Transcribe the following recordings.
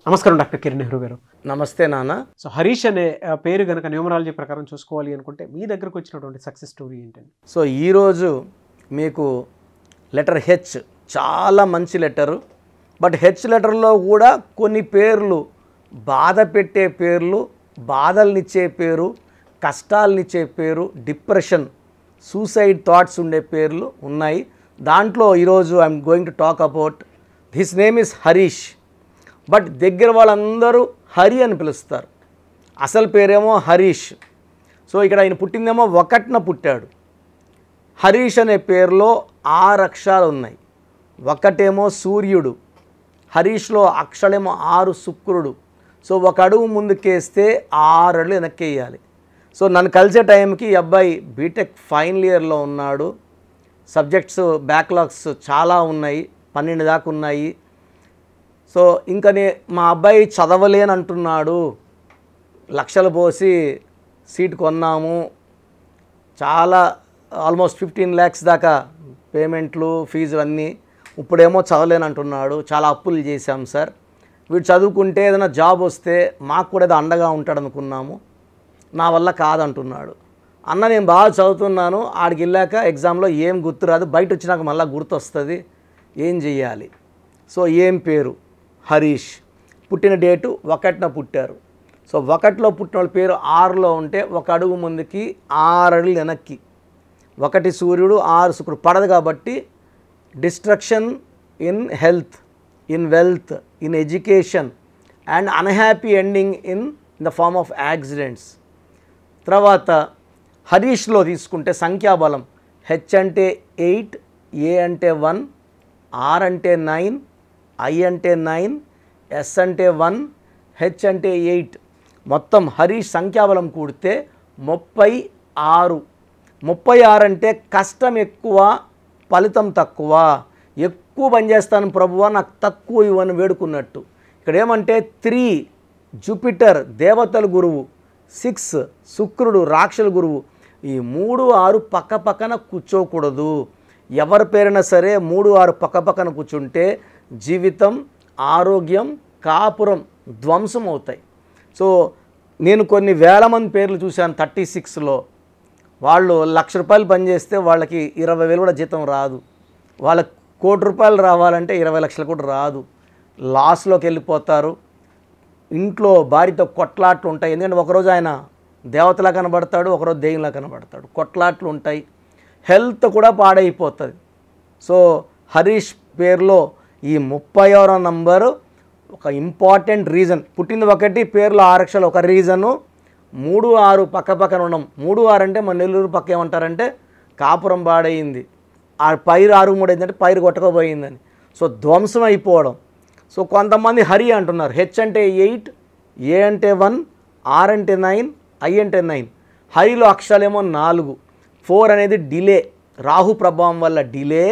నమస్కారం డాక్టర్ కిరణ్ నెహ్రూ గారు. నమస్తే నాన్న. సో హరీష్ అనే పేరు కనుక న్యూమరాలజీ ప్రకారం చూసుకోవాలి అనుకుంటే మీ దగ్గరకు వచ్చినటువంటి సక్సెస్ స్టోరీ ఏంటండి? సో ఈరోజు మీకు లెటర్ హెచ్ చాలా మంచి లెటరు. బట్ హెచ్ లెటర్లో కూడా కొన్ని పేర్లు బాధ పెట్టే పేర్లు, బాధల్నిచ్చే పేరు, కష్టాలనిచ్చే పేరు, డిప్రెషన్, సూసైడ్ థాట్స్ ఉండే పేర్లు ఉన్నాయి. దాంట్లో ఈరోజు I'm going to talk about his name is Harish. But దగ్గర వాళ్ళందరూ హరి అని పిలుస్తారు. అసలు పేరేమో హరీష్. సో ఇక్కడ ఆయన పుట్టిందేమో ఒకటిన పుట్టాడు. హరీష్ అనే పేరులో 6 అక్షరాలు ఉన్నాయి. ఒకటేమో సూర్యుడు, హరీష్లో అక్షరాలేమో 6 శుక్రుడు. సో ఒక అడుగు ముందుకేస్తే 6 అడుగులు వెనక్కేయాలి. సో నన్ను కలిసే టైంకి ఈ అబ్బాయి బీటెక్ ఫైనల్ ఇయర్లో ఉన్నాడు. సబ్జెక్ట్స్ బ్యాక్లాగ్స్ చాలా ఉన్నాయి, 12 దాకా ఉన్నాయి. సో ఇంకా మా అబ్బాయి చదవలేని అంటున్నాడు. లక్షలు పోసి సీట్ కొన్నాము, చాలా ఆల్మోస్ట్ 15 lakhs దాకా పేమెంట్లు, ఫీజులు అన్నీ. ఇప్పుడేమో చదవలేని అంటున్నాడు. చాలా అప్పులు చేశాం సార్. వీడు చదువుకుంటే ఏదైనా జాబ్ వస్తే మాకు కూడా ఏదో అండగా ఉంటాడు అనుకున్నాము. నా వల్ల కాదంటున్నాడు. అన్న నేను బాగా చదువుతున్నాను, ఆడికి వెళ్ళాక ఎగ్జామ్లో ఏం గుర్తురాదు, బయట వచ్చినాక మళ్ళీ గుర్తు వస్తుంది, ఏం చెయ్యాలి? సో ఏం పేరు? హరీష్. పుట్టిన డేటు 1న పుట్టారు. సో 1లో పుట్టిన వాళ్ళ పేరు 6లో ఉంటే ఒక అడుగు ముందుకి 6 అడుగులు వెనక్కి. 1 సూర్యుడు 6 శుక్రుడు పడదు కాబట్టి destruction in health, in wealth, in education and unhappy ending in the form of accidents. తర్వాత హరీష్లో తీసుకుంటే సంఖ్యాబలం హెచ్ అంటే 8, ఏ అంటే 1, ఆర్ అంటే 9, ఐ అంటే 9, ఎస్ అంటే 1, హెచ్ అంటే 8. మొత్తం హరీష్ సంఖ్యాబలం కూడితే 36. 36 అంటే కష్టం ఎక్కువ, ఫలితం తక్కువ. ఎక్కువ పనిచేస్తాను ప్రభువా, నాకు తక్కువ ఇవ్వని వేడుకున్నట్టు. ఇక్కడ ఏమంటే 3 జూపిటర్ దేవతల గురువు, 6 శుక్రుడు రాక్షల గురువు. ఈ 3, 6 పక్క పక్కన కూర్చోకూడదు. ఎవరి పేరైనా సరే 3, 6 పక్క పక్కన కూర్చుంటే జీవితం, ఆరోగ్యం, కాపురం ధ్వంసం అవుతాయి. సో నేను కొన్ని వేల మంది పేర్లు చూశాను 36లో. వాళ్ళు ₹1,00,000 పనిచేస్తే వాళ్ళకి 20,000 కూడా జీతం రాదు. వాళ్ళకి ₹1,00,00,000 రావాలంటే 20 లక్షలు కూడా రాదు. లాస్లోకి వెళ్ళిపోతారు. ఇంట్లో భార్యతో కొట్లాట్లు ఉంటాయి. ఎందుకంటే ఒకరోజు ఆయన దేవతలా కనబడతాడు, ఒకరోజు దెయ్యంలా కనబడతాడు. కొట్లాట్లు ఉంటాయి. హెల్త్ కూడా పాడైపోతుంది. సో హరీష్ పేరులో ఈ 36వ నంబరు ఒక ఇంపార్టెంట్ రీజన్. పుట్టింది ఒకటి, పేర్లో 6 అక్షరాలు ఒక రీజను. 3, 6 పక్క పక్కన ఉండడం. 3, 6 అంటే మన నెల్లూరు పక్క ఏమంటారంటే కాపురం పాడయింది, ఆ పైరు 6, 3 ఏంటంటే పైరు కొట్టకపోయిందని. సో ధ్వంసం అయిపోవడం. సో కొంతమంది హరి అంటున్నారు. హెచ్ అంటే 8, ఏ అంటే 1, ఆర్ అంటే 9, ఐ అంటే 9. హరిలో అక్షరాలేమో 4. 4 అనేది డిలే, రాహు ప్రభావం వల్ల delay,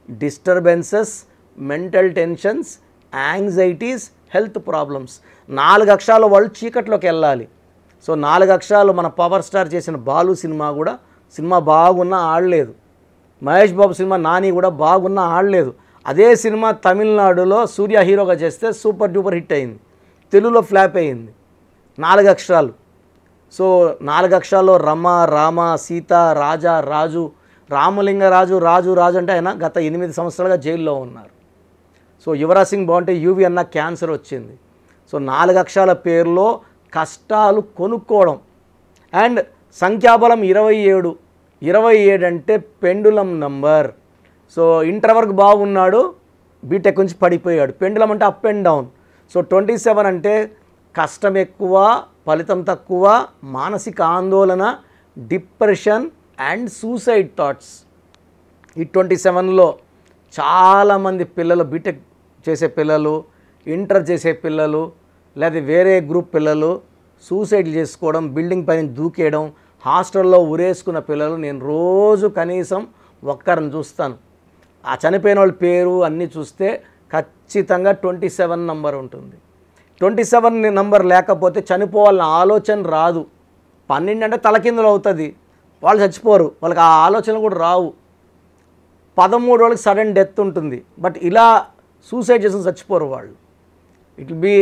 disturbances, mental tensions, anxieties, health problems. 4 అక్షరాల వాళ్ళు చీకట్లోకి వెళ్ళాలి. సో 4 అక్షరాలు మన పవర్ స్టార్ చేసిన బాలు సినిమా కూడా, సినిమా బాగున్నా ఆడలేదు. మహేష్ బాబు సినిమా నాని కూడా బాగున్నా ఆడలేదు. అదే సినిమా తమిళనాడులో సూర్య హీరోగా చేస్తే సూపర్ డూపర్ హిట్ అయింది, తెలుగులో ఫ్లాప్ అయింది. 4 అక్షరాలు. సో 4 అక్షరాల్లో రమ, రామ, సీత, రాజా, రాజు, రామలింగరాజు, రాజు అంటే ఆయన గత 8 సంవత్సరాలుగా జైల్లో ఉన్నారు. సో యువరాజ్ సింగ్ బాగుంటే యూవి అన్న క్యాన్సర్ వచ్చింది. సో 4 అక్షరాల పేరులో కష్టాలు కొనుక్కోవడం. అండ్ సంఖ్యాబలం 27. 27 అంటే పెండులం నంబర్. సో ఇంటర్ వరకు బాగున్నాడు, బీటెక్ నుంచి పడిపోయాడు. పెండులం అంటే అప్ అండ్ డౌన్. సో 27 అంటే కష్టం ఎక్కువ, ఫలితం తక్కువ, మానసిక ఆందోళన, డిప్రెషన్ అండ్ సూసైడ్ థాట్స్. ఈ 27లో చాలామంది పిల్లలు, బీటెక్ చేసే పిల్లలు, ఇంటర్ చేసే పిల్లలు, లేదా వేరే గ్రూప్ పిల్లలు సూసైడ్లు చేసుకోవడం, బిల్డింగ్ పైన దూకేయడం, హాస్టల్లో ఉరేసుకున్న పిల్లలు నేను రోజు కనీసం ఒక్కరిని చూస్తాను. ఆ చనిపోయిన వాళ్ళ పేరు అన్నీ చూస్తే ఖచ్చితంగా 27 నంబర్ ఉంటుంది. 27 నంబర్ లేకపోతే చనిపోవాలన్న ఆలోచన రాదు. 12 అంటే తలకిందులు అవుతుంది, వాళ్ళు చచ్చిపోరు, వాళ్ళకి ఆ ఆలోచనలు కూడా రావు. 13 వాళ్ళకి సడన్ డెత్ ఉంటుంది. బట్ ఇలా సూసైడ్ చేసి చచ్చిపోరు వాళ్ళు. It will be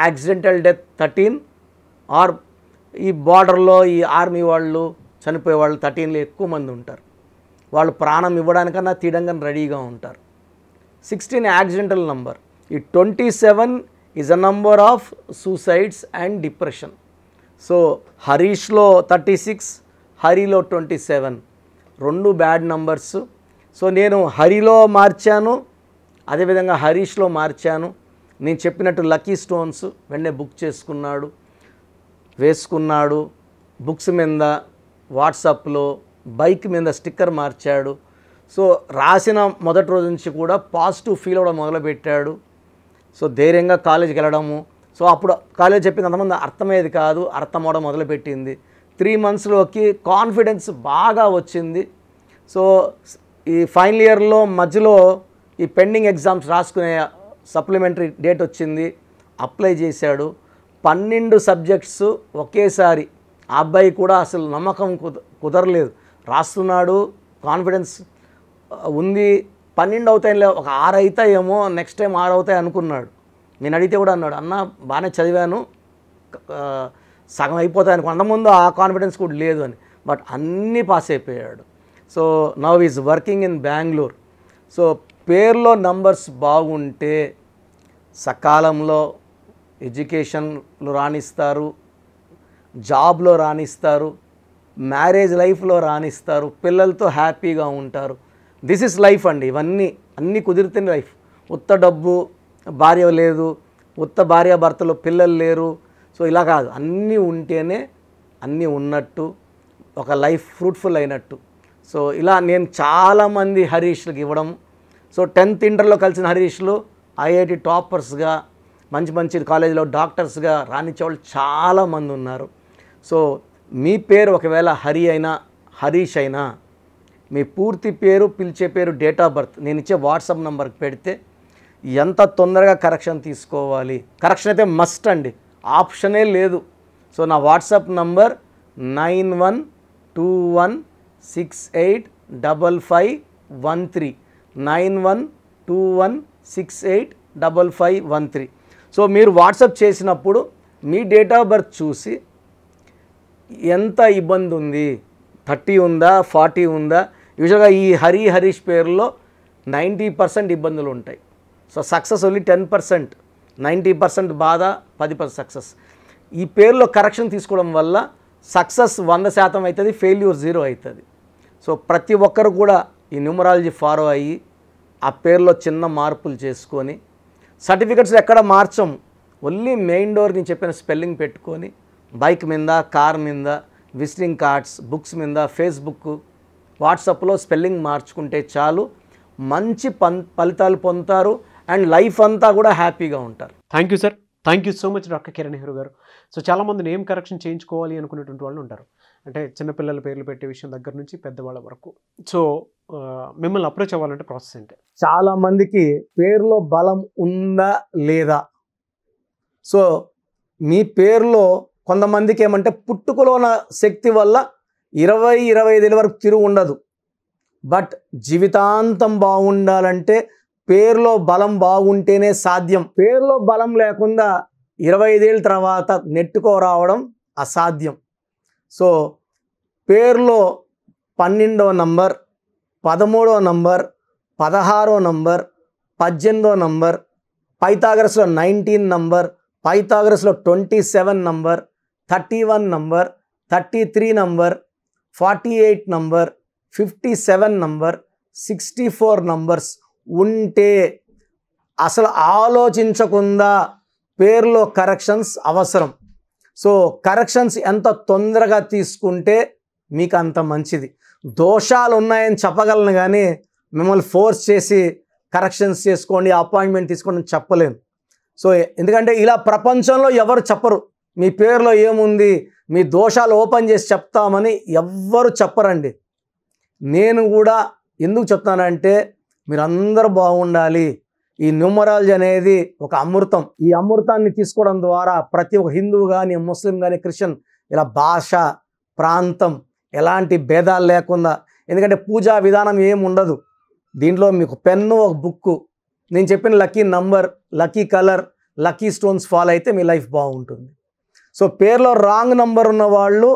accidental death 13 or ఈ బార్డర్లో ఈ ఆర్మీ వాళ్ళు చనిపోయే వాళ్ళు 13లో ఎక్కువ మంది ఉంటారు. వాళ్ళు ప్రాణం ఇవ్వడానికన్నా తీయడానికి రెడీగా ఉంటారు. 16 యాక్సిడెంటల్ నంబర్. ఈ 27 is a number of suicides and depression. So హరీష్లో 36, హరిలో 27, రెండు బ్యాడ్ నంబర్స్. సో నేను హరిలో మార్చాను, అదేవిధంగా హరీష్లో మార్చాను. నేను చెప్పినట్టు లక్కీ స్టోన్స్ వెంటనే బుక్ చేసుకున్నాడు, వేసుకున్నాడు. బుక్స్ మీద, వాట్సాప్లో, బైక్ మీద స్టిక్కర్ మార్చాడు. సో రాసిన మొదటి రోజు నుంచి కూడా పాజిటివ్ ఫీల్ అవ్వడం మొదలుపెట్టాడు. సో ధైర్యంగా కాలేజీకి వెళ్ళడము. సో అప్పుడు కాలేజ్ చెప్పింది అంతమంది అర్థమయ్యేది కాదు, అర్థం అవడం మొదలుపెట్టింది. 3 monthsలోకి కాన్ఫిడెన్స్ బాగా వచ్చింది. సో ఈ ఫైనల్ ఇయర్లో మధ్యలో ఈ పెండింగ్ ఎగ్జామ్స్ రాసుకునే సప్లిమెంటరీ డేట్ వచ్చింది. అప్లై చేశాడు. 12 సబ్జెక్ట్స్ ఒకేసారి. ఆ అబ్బాయి కూడా అసలు నమ్మకం కుదరలేదు. రాస్తున్నాడు, కాన్ఫిడెన్స్ ఉంది. 12 అవుతాయిలే, ఒక 6 అవుతాయేమో, నెక్స్ట్ టైం 6 అవుతాయి అనుకున్నాడు. నేను అడిగితే కూడా అన్నాడు, అన్న బాగానే చదివాను, సగం అయిపోతాయి అనుకో. అంతకుముందు ఆ కాన్ఫిడెన్స్ కూడా లేదు అని. బట్ అన్నీ పాస్ అయిపోయాడు. So now is working in Bengaluru. So పేర్లో నంబర్స్ బాగుంటే సకాలంలో ఎడ్యుకేషన్లో రాణిస్తారు, జాబ్లో రాణిస్తారు, మ్యారేజ్ లైఫ్లో రాణిస్తారు, పిల్లలతో హ్యాపీగా ఉంటారు. దిస్ ఇస్ లైఫ్ అండి. ఇవన్నీ అన్నీ కుదిరితేనే లైఫ్. ఉత్త డబ్బు, భార్య లేదు, ఉత్త భార్యాభర్తలు, పిల్లలు లేరు. సో ఇలా కాదు, అన్నీ ఉంటేనే అన్నీ ఉన్నట్టు, ఒక లైఫ్ ఫ్రూట్ఫుల్ అయినట్టు. సో ఇలా నేను చాలామంది హరీష్లకు ఇవ్వడం. సో 10th ఇంటర్లో కలిసిన హరీష్లు ఐఐటి టాపర్స్గా, మంచి మంచి కాలేజీలో డాక్టర్స్గా రాణించేవాళ్ళు చాలామంది ఉన్నారు. సో మీ పేరు ఒకవేళ హరి అయినా, హరీష్ అయినా, మీ పూర్తి పేరు, పిలిచే పేరు, డేట్ ఆఫ్ బర్త్ నేను ఇచ్చే వాట్సాప్ నెంబర్కి పెడితే ఎంత తొందరగా కరెక్షన్ తీసుకోవాలి. కరెక్షన్ అయితే మస్ట్ అండి, ఆప్షనే లేదు. సో నా వాట్సాప్ నంబర్ 9121685513, 9121685513. సో మీరు వాట్సాప్ చేసినప్పుడు మీ డేట్ ఆఫ్ బర్త్ చూసి ఎంత ఇబ్బంది ఉంది, 30 ఉందా, 40 ఉందా. యూజువల్గా ఈ హరీష్ పేరులో 90% ఇబ్బందులు ఉంటాయి. సో సక్సెస్ ఓన్లీ 10%, 90% బాధ, 10% సక్సెస్. ఈ పేరులో కరెక్షన్ తీసుకోవడం వల్ల సక్సెస్ 100% అవుతుంది, ఫెయిల్యూర్ 0 అవుతుంది. సో ప్రతి ఒక్కరు కూడా ఈ న్యూమరాలజీ ఫాలో అయ్యి ఆ పేరులో చిన్న మార్పులు చేసుకొని, సర్టిఫికెట్స్ ఎక్కడ మార్చం, ఓన్లీ మెయిన్ డోర్ నేను చెప్పిన స్పెల్లింగ్ పెట్టుకొని, బైక్ మీద, కార్ మీద, విజిటింగ్ కార్డ్స్, బుక్స్ మీద, ఫేస్బుక్, వాట్సాప్లో స్పెల్లింగ్ మార్చుకుంటే చాలు, మంచి ఫలితాలు పొందుతారు అండ్ లైఫ్ అంతా కూడా హ్యాపీగా ఉంటారు. Thank you sir. Thank you so much doctor Kiran Nehru గారు. సో చాలామంది నేమ్ కరెక్షన్ చేయించుకోవాలి అనుకునేటువంటి వాళ్ళు ఉంటారు. అంటే చిన్నపిల్లల పేర్లు పెట్టే విషయం దగ్గర నుంచి పెద్దవాళ్ళ వరకు. సో మిమ్మల్ని అప్రోచ్ అవ్వాలంటే ప్రాసెస్ ఏంటి? చాలామందికి పేరులో బలం ఉందా లేదా. సో మీ పేరులో కొంతమందికి ఏమంటే పుట్టుకలో ఉన్న శక్తి వల్ల 20-25 ఏళ్ళ వరకు తిరుగు ఉండదు. బట్ జీవితాంతం బాగుండాలంటే పేరులో బలం బాగుంటేనే సాధ్యం. పేరులో బలం లేకుండా 25 ఏళ్ళ తర్వాత నెట్టుకో రావడం అసాధ్యం. సో పేరులో 12వ నంబర్, 13వ నంబర్, 16వ నంబర్, 18వ నంబర్, పైథాగరస్లో 19 నంబర్, పైథాగరస్లో 27 number, 31 number, 33 number, 48 number, 57 number, 64 numbers ఉంటే అసలు ఆలోచించకుండా పేరులో కరెక్షన్స్ అవసరం. సో కరెక్షన్స్ ఎంత తొందరగా తీసుకుంటే మీకు అంత మంచిది. దోషాలు ఉన్నాయని చెప్పగలను కానీ మిమ్మల్ని ఫోర్స్ చేసి కరెక్షన్స్ చేసుకోండి, అపాయింట్మెంట్ తీసుకోండి అని చెప్పలేను. సో ఎందుకంటే ఇలా ప్రపంచంలో ఎవరు చెప్పరు. మీ పేరులో ఏముంది, మీ దోషాలు ఓపెన్ చేసి చెప్తామని ఎవ్వరు చెప్పరండి. నేను కూడా ఎందుకు చెప్తానంటే మీరందరూ బాగుండాలి. ఈ న్యూమరాలజీ అనేది ఒక అమృతం. ఈ అమృతాన్ని తీసుకోవడం ద్వారా ప్రతి ఒక్క హిందువు కానీ, ముస్లిం కానీ, క్రిస్టియన్ ఇలా భాష, ప్రాంతం ఎలాంటి భేదాలు లేకుండా, ఎందుకంటే పూజా విధానం ఏమి ఉండదు దీంట్లో. మీకు పెన్ను, ఒక బుక్కు, నేను చెప్పిన lucky number, lucky colour, lucky stones follow అయితే మీ లైఫ్ బాగుంటుంది. సో పేరులో రాంగ్ నంబర్ ఉన్న వాళ్ళు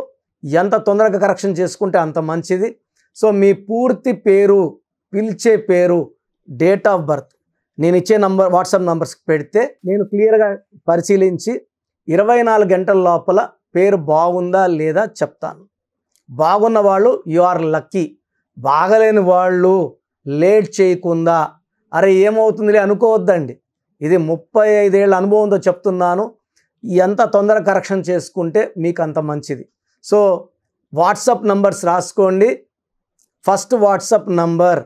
ఎంత తొందరగా కరెక్షన్ చేసుకుంటే అంత మంచిది. సో మీ పూర్తి పేరు, పిలిచే పేరు, డేట్ ఆఫ్ బర్త్ నేను ఇచ్చే వాట్సాప్ నంబర్స్కి పెడితే నేను క్లియర్గా పరిశీలించి 24 గంటల లోపల పేరు బాగుందా లేదా చెప్తాను. బాగున్న వాళ్ళు యు ఆర్ లక్కీ. బాగలేని వాళ్ళు లేట్ చేయకుండా అరే ఏమవుతుందిలే అనుకోవద్దండి. ఇది 35 ఏళ్ళ అనుభవంతో చెప్తున్నాను. ఎంత తొందరగా కరెక్షన్ చేసుకుంటే మీకు అంత మంచిది. సో వాట్సాప్ నంబర్స్ రాసుకోండి. First WhatsApp number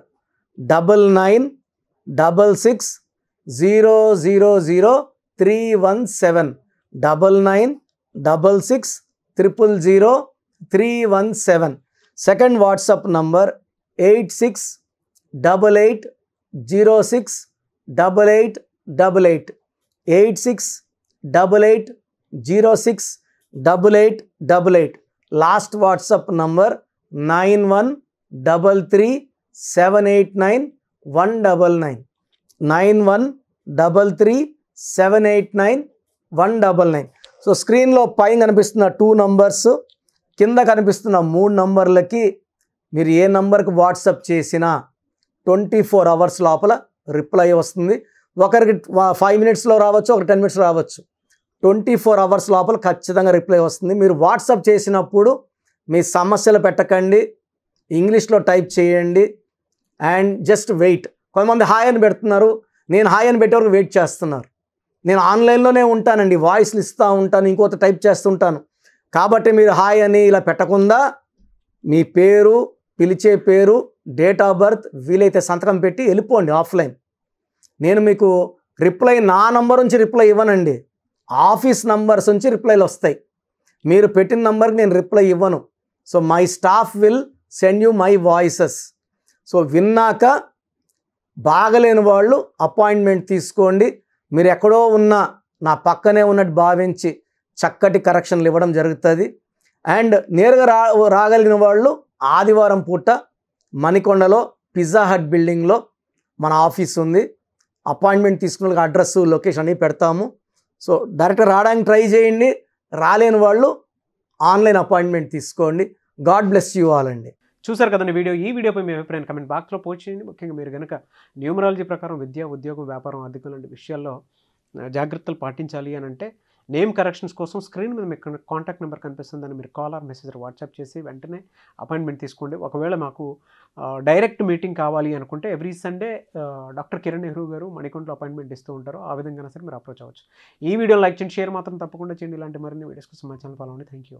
9966000317 9966000317. Second WhatsApp number 8688068888 8688068888. Last WhatsApp number 9133789199 9133789199. So స్క్రీన్లో పైన కనిపిస్తున్న 2 నంబర్స్, కింద కనిపిస్తున్న 3 నంబర్లకి మీరు ఏ నంబర్కి వాట్సాప్ చేసినా 24 అవర్స్ లోపల రిప్లై వస్తుంది. ఒకరికి 5 మినిట్స్లో రావచ్చు, ఒకరికి 10 మినిట్స్లో రావచ్చు. 24 అవర్స్ లోపల ఖచ్చితంగా రిప్లై వస్తుంది. మీరు వాట్సాప్ చేసినప్పుడు మీ సమస్యలు పెట్టకండి, ఇంగ్లీష్లో టైప్ చేయండి అండ్ జస్ట్ వెయిట్. కొంతమంది హాయ్ అని పెడుతున్నారు, నేను హాయ్ అని పెట్టే వరకు వెయిట్ చేస్తున్నారు. నేను ఆన్లైన్లోనే ఉంటానండి, వాయిస్లు ఇస్తూ ఉంటాను, ఇంకొక టైప్ చేస్తుంటాను. కాబట్టి మీరు హాయ్ అని ఇలా పెట్టకుండా మీ పేరు, పిలిచే పేరు, డేట్ ఆఫ్ బర్త్, వీలైతే సంతకం పెట్టి వెళ్ళిపోండి ఆఫ్లైన్. నేను మీకు రిప్లై నా నంబర్ నుంచి రిప్లై ఇవ్వనండి, ఆఫీస్ నంబర్స్ నుంచి రిప్లైలు వస్తాయి. మీరు పెట్టిన నంబర్కి నేను రిప్లై ఇవ్వను. So my staff will send you my voices. So విన్నాక బాగలేని వాళ్ళు అపాయింట్మెంట్ తీసుకోండి. మీరు ఎక్కడో ఉన్న నా పక్కనే ఉన్నట్టు భావించి చక్కటి కరెక్షన్లు ఇవ్వడం జరుగుతుంది. అండ్ నేరుగా రాగలిగిన వాళ్ళు ఆదివారం పూట మణికొండలో పిజ్జా హట్ బిల్డింగ్లో మన ఆఫీస్ ఉంది. అపాయింట్మెంట్ తీసుకున్న అడ్రస్, లొకేషన్ అన్నీ పెడతాము. సో డైరెక్ట్గా రావడానికి ట్రై చేయండి. రాలేని వాళ్ళు ఆన్లైన్ అపాయింట్మెంట్ తీసుకోండి. గాడ్ బ్లెస్ యూ ఆల్ అండి. చూసారు కదండి వీడియో. ఈ వీడియోపై మీ అభిప్రాయం కమెంట్ బాక్స్లో పోస్ట్ చేయండి. ముఖ్యంగా మీరు కనుక న్యూమరాలజీ ప్రకారం విద్య, ఉద్యోగం, వ్యాపారం, ఆర్థికం లాంటి విషయాల్లో జాగ్రత్తలు పాటించాలి అని అంటే నేమ్ కరెక్షన్స్ కోసం స్క్రీన్ మీద మీకు కాంటాక్ట్ నెంబర్ కనిపిస్తుందని మీరు కాల్ ఆర్ మెసేజ్ వాట్సాప్ చేసి వెంటనే అపాయింట్మెంట్ తీసుకోండి. ఒకవేళ మాకు డైరెక్ట్ మీటింగ్ కావాలి అనుకుంటే every Sunday doctor Kiran Nehru గారు మణికొండలో అపాయింట్మెంట్ ఇస్తూ ఉంటారు. ఆ విధంగా సరే మీరు అప్రోచ్ అవ్వచ్చు. ఈ వీడియో లైక్ చేయండి, షేర్ మాత్రం తప్పకుండా చేయండి. ఇలాంటి మరిన్ని వీడియోస్ కోసం మా ఛానల్ ఫాలో అవ్వండి. Thank you.